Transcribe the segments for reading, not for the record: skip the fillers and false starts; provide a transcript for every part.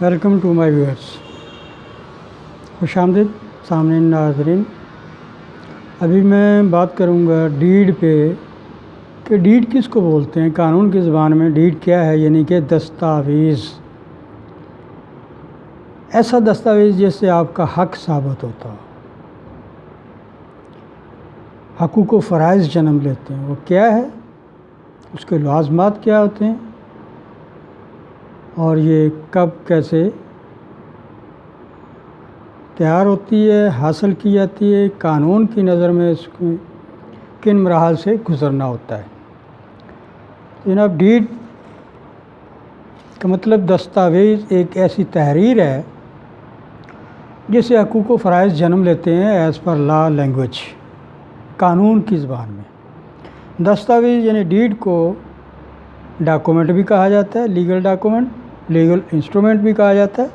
Welcome to my viewers, خوش آمدید سامعین ناظرین۔ ابھی میں بات کروں گا ڈیڈ پہ کہ ڈیڈ کس کو بولتے ہیں۔ قانون کی زبان میں ڈیڈ کیا ہے، یعنی کہ دستاویز، ایسا دستاویز جس سے آپ کا حق ثابت ہوتا ہو، حقوق و فرائض جنم لیتے ہیں۔ وہ کیا ہے، اس کے لوازمات کیا ہوتے ہیں، اور یہ کب کیسے تیار ہوتی ہے، حاصل کی جاتی ہے، قانون کی نظر میں اس کو کن مراحل سے گزرنا ہوتا ہے۔ جناب، ڈیڈ کا مطلب دستاویز ایک ایسی تحریر ہے جسے حقوق و فرائض جنم لیتے ہیں ایز پر لا لینگویج، قانون کی زبان میں۔ دستاویز یعنی ڈیڈ کو ڈاکومنٹ بھی کہا جاتا ہے، لیگل ڈاکومنٹ، لیگل انسٹرومنٹ بھی کہا جاتا ہے۔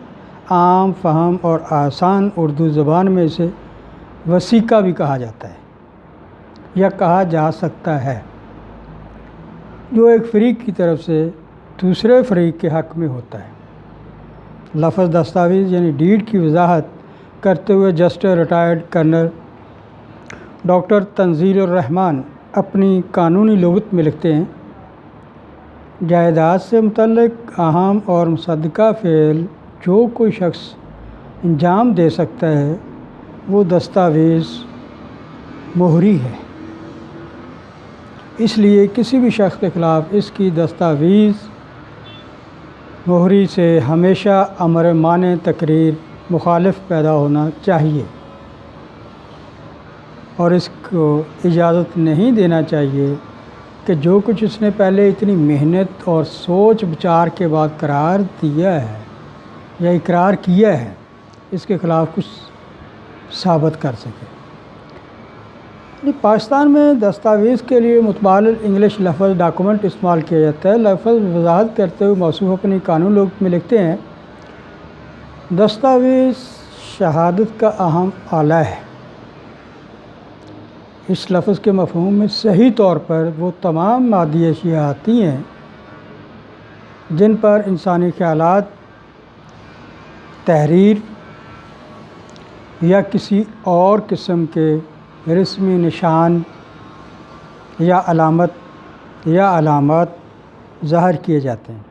عام، فہم اور آسان اردو زبان میں اسے وثیقہ بھی کہا جاتا ہے یا کہا جا سکتا ہے، جو ایک فریق کی طرف سے دوسرے فریق کے حق میں ہوتا ہے۔ لفظ دستاویز یعنی ڈیڈ کی وضاحت کرتے ہوئے جسٹس ریٹائرڈ کرنل ڈاکٹر تنزیل الرحمن اپنی قانونی لغت میں لکھتے ہیں، جائیداد سے متعلق اہم اور مصدقہ فعل جو کوئی شخص انجام دے سکتا ہے وہ دستاویز مہری ہے۔ اس لیے کسی بھی شخص کے خلاف اس کی دستاویز مہری سے ہمیشہ امر مانع تقریر مخالف پیدا ہونا چاہیے، اور اس کو اجازت نہیں دینا چاہیے کہ جو کچھ اس نے پہلے اتنی محنت اور سوچ بچار کے بعد قرار دیا ہے یا اقرار کیا ہے، اس کے خلاف کچھ ثابت کر سکے۔ پاکستان میں دستاویز کے لیے متبادل انگلش لفظ ڈاکومنٹ استعمال کیا جاتا ہے۔ لفظ وضاحت کرتے ہوئے موصوف اپنی قانون لغت میں لکھتے ہیں، دستاویز شہادت کا اہم آلہ ہے۔ اس لفظ کے مفہوم میں صحیح طور پر وہ تمام مادی اشیاء آتی ہیں جن پر انسانی خیالات، تحریر یا کسی اور قسم کے رسمی نشان یا علامات ظاہر کیے جاتے ہیں۔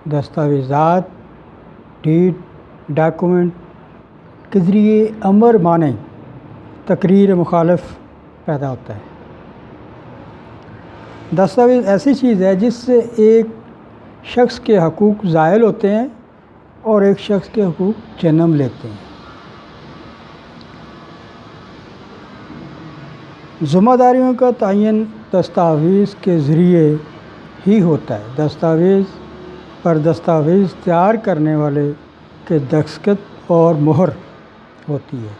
دستاویزات، ڈیڈ، ڈاکومنٹ کے ذریعے امر مانع تقریر مخالف پیدا ہوتا ہے۔ دستاویز ایسی چیز ہے جس سے ایک شخص کے حقوق زائل ہوتے ہیں اور ایک شخص کے حقوق جنم لیتے ہیں۔ ذمہ داریوں کا تعین دستاویز کے ذریعے ہی ہوتا ہے۔ دستاویز پر دستاویز تیار کرنے والے کے دستخط اور مہر ہوتی ہے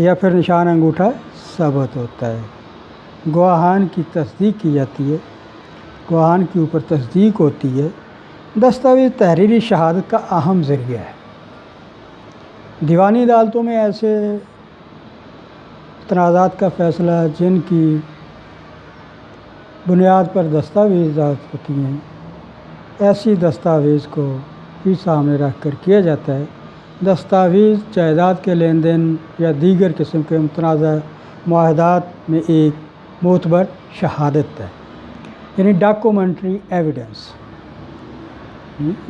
یا پھر نشان انگوٹھا ثابت ہوتا ہے۔ گواہان کی تصدیق کی جاتی ہے، گواہان کے اوپر تصدیق ہوتی ہے۔ دستاویز تحریری شہادت کا اہم ذریعہ ہے۔ دیوانی عدالتوں میں ایسے تنازعات کا فیصلہ جن کی بنیاد پر دستاویزات ہوتی ہیں، ایسی دستاویز کو بھی سامنے رکھ کر کیا جاتا ہے۔ دستاویز جائیداد کے لین دین یا دیگر قسم کے متنازع معاہدات میں ایک معتبر شہادت ہے، یعنی ڈاکومنٹری ایویڈنس،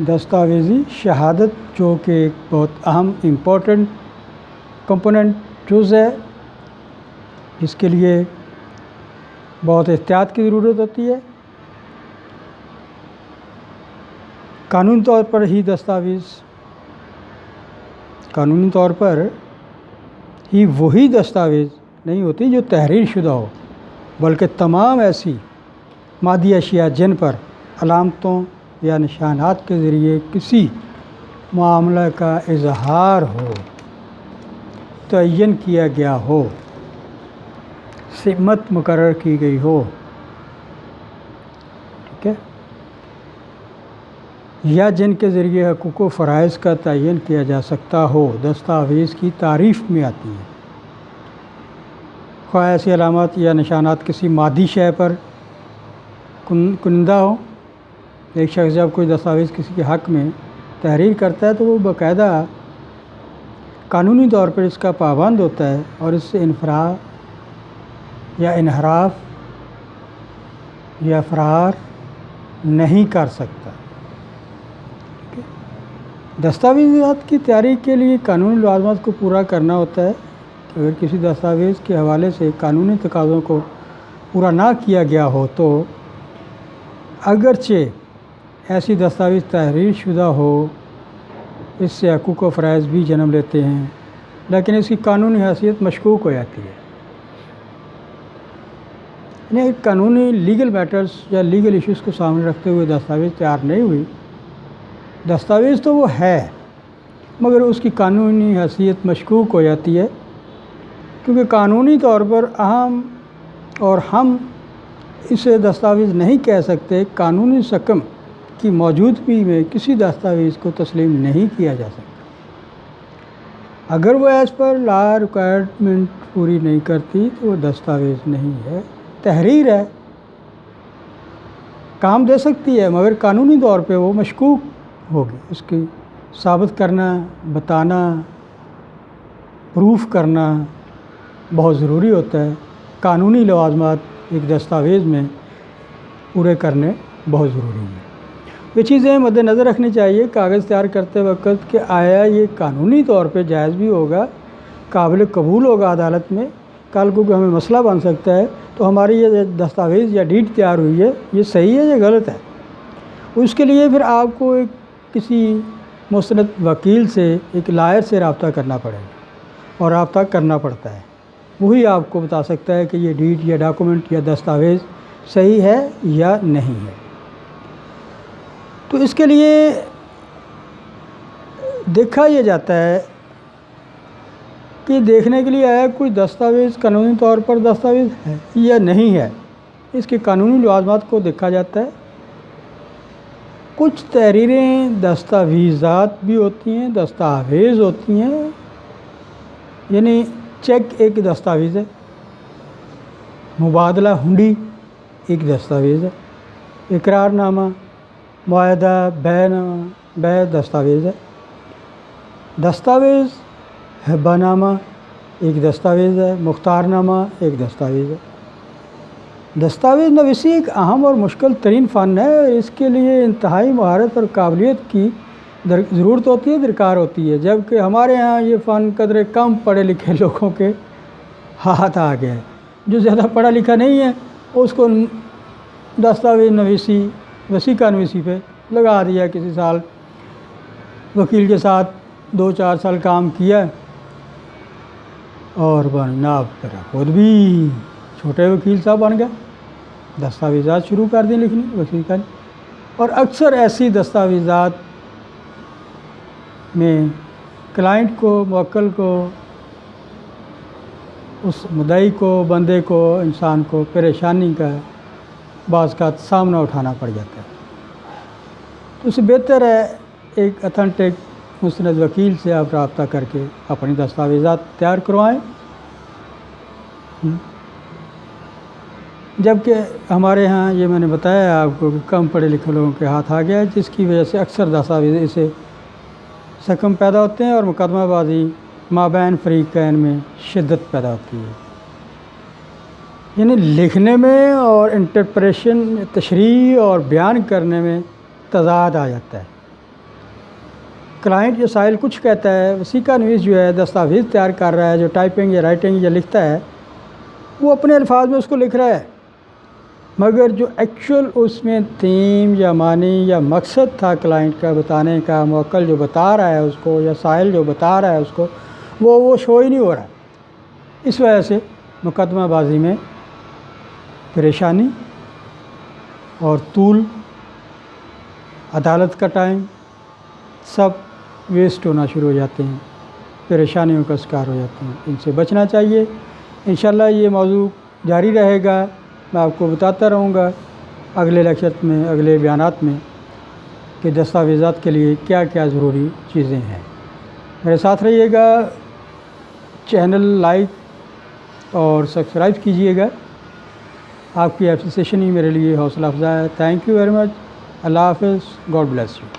دستاویزی شہادت، جو کہ ایک بہت اہم امپورٹنٹ کمپوننٹ جز ہے، جس کے لیے بہت احتیاط کی ضرورت ہوتی ہے۔ قانونی طور پر ہی وہی دستاویز نہیں ہوتی جو تحریر شدہ ہو، بلکہ تمام ایسی مادی اشیاء جن پر علامتوں یا نشانات کے ذریعے کسی معاملہ کا اظہار ہو، تعین کیا گیا ہو، سمت مقرر کی گئی ہو، ٹھیک ہے، یا جن کے ذریعے حقوق و فرائض کا تعین کیا جا سکتا ہو، دستاویز کی تعریف میں آتی ہے۔ خواہ ایسی علامات یا نشانات کسی مادی شے پر کنندہ ہوں۔ ایک شخص جب کوئی دستاویز کسی کے حق میں تحریر کرتا ہے تو وہ باقاعدہ قانونی طور پر اس کا پابند ہوتا ہے اور اس سے انفراد یا انحراف یا فرار نہیں کر سکتا۔ دستاویزات کی تیاری کے لیے قانونی لوازمات کو پورا کرنا ہوتا ہے۔ اگر کسی دستاویز کے حوالے سے قانونی تقاضوں کو پورا نہ کیا گیا ہو تو اگرچہ ایسی دستاویز تحریر شدہ ہو، اس سے حقوق و فرائض بھی جنم لیتے ہیں، لیکن اس کی قانونی حیثیت مشکوک ہو جاتی ہے۔ یعنی قانونی لیگل میٹرز یا لیگل ایشوز کو سامنے رکھتے ہوئے دستاویز تیار نہیں ہوئی۔ دستاویز تو وہ ہے مگر اس کی قانونی حیثیت مشکوک ہو جاتی ہے، کیونکہ قانونی طور پر اہم اور ہم اسے دستاویز نہیں کہہ سکتے۔ قانونی سکم کی موجودگی میں کسی دستاویز کو تسلیم نہیں کیا جا سکتا اگر وہ ایز پر لا ریکوائرمنٹ پوری نہیں کرتی تو وہ دستاویز نہیں ہے، تحریر ہے، کام دے سکتی ہے مگر قانونی طور پہ وہ مشکوک ہوگی۔ اس کی ثابت کرنا، بتانا، پروف کرنا بہت ضروری ہوتا ہے۔ قانونی لوازمات ایک دستاویز میں پورے کرنے بہت ضروری ہیں۔ یہ چیزیں مد نظر رکھنی چاہیے کاغذ تیار کرتے وقت کہ آیا یہ قانونی طور پہ جائز بھی ہوگا، قابل قبول ہوگا عدالت میں، کل کو ہمیں مسئلہ بن سکتا ہے تو ہماری یہ دستاویز یا ڈیڈ تیار ہوئی ہے یہ صحیح ہے یا غلط ہے۔ اس کے لیے پھر آپ کو کسی مستند وکیل سے، ایک لائر سے رابطہ کرنا پڑے گا اور رابطہ کرنا پڑتا ہے۔ وہی آپ کو بتا سکتا ہے کہ یہ ڈیڈ یا ڈاکومنٹ یا دستاویز صحیح ہے یا نہیں ہے۔ تو اس کے لیے دیکھا یہ جاتا ہے کہ دیکھنے کے لیے آیا کوئی دستاویز قانونی طور پر دستاویز ہے یا نہیں ہے، اس کے قانونی لوازمات کو دیکھا جاتا ہے۔ کچھ تحریریں دستاویزات بھی ہوتی ہیں، دستاویز ہوتی ہیں، یعنی چیک ایک دستاویز ہے، مبادلہ ہنڈی ایک دستاویز ہے، اقرار نامہ، معاہدہ، بیع دستاویز ہے، دستاویز ہبہ نامہ ایک دستاویز ہے، مختار نامہ ایک دستاویز ہے۔ دستاویز نویسی ایک اہم اور مشکل ترین فن ہے، اس کے لیے انتہائی مہارت اور قابلیت کی ضرورت ہوتی ہے، درکار ہوتی ہے، جبکہ ہمارے ہاں یہ فن قدرے کم پڑھے لکھے لوگوں کے ہاتھ آ گیا ہے۔ جو زیادہ پڑھا لکھا نہیں ہے اس کو دستاویز نویسی، وثیقہ نویسی پہ لگا دیا، کسی سال وکیل کے ساتھ 2-4 سال کام کیا اور جناب خود بھی چھوٹے وکیل صاحب بن گئے، دستاویزات شروع کر دیں لکھنی، وثیقہ۔ اور اکثر ایسی دستاویزات میں کلائنٹ کو، موکل کو، اس مدعی کو، بندے کو، انسان کو پریشانی کا بعض کا سامنا اٹھانا پڑ جاتا ہے۔ تو اس سے بہتر ہے ایک اتھینٹک مستند وکیل سے آپ رابطہ کر کے اپنی دستاویزات تیار کروائیں۔ جبکہ ہمارے ہاں یہ میں نے بتایا آپ کو کہ کم پڑھے لکھے لوگوں کے ہاتھ آ گیا ہے، جس کی وجہ سے اکثر دستاویز سے سکم پیدا ہوتے ہیں اور مقدمہ بازی مابین فریقین میں شدت پیدا ہوتی ہے۔ یعنی لکھنے میں اور انٹرپریشن، تشریح اور بیان کرنے میں تضاد آ جاتا ہے۔ کلائنٹ یا سائل کچھ کہتا ہے، وثیقہ نویس جو ہے دستاویز تیار کر رہا ہے، جو ٹائپنگ یا رائٹنگ یا لکھتا ہے وہ اپنے الفاظ میں اس کو لکھ رہا ہے، مگر جو ایکچول اس میں تھیم یا معنی یا مقصد تھا کلائنٹ کا بتانے کا، موکل جو بتا رہا ہے اس کو یا سائل جو بتا رہا ہے اس کو، وہ شو ہی نہیں ہو رہا۔ اس وجہ سے مقدمہ بازی میں پریشانی اور طول، عدالت کا ٹائم سب ویسٹ ہونا شروع ہو جاتے ہیں، پریشانیوں کا شکار ہو جاتے ہیں۔ ان سے بچنا چاہیے۔ انشاءاللہ یہ موضوع جاری رہے گا، میں آپ کو بتاتا رہوں گا اگلے لیکچر میں، اگلے بیانات میں کہ دستاویزات کے لیے کیا کیا ضروری چیزیں ہیں۔ میرے ساتھ رہیے گا، چینل لائک اور سبسکرائب کیجیے گا. آپ کی اپریسیشن ہی میرے لیے حوصلہ افزا ہے. Thank you very much. اللہ حافظ. God bless you.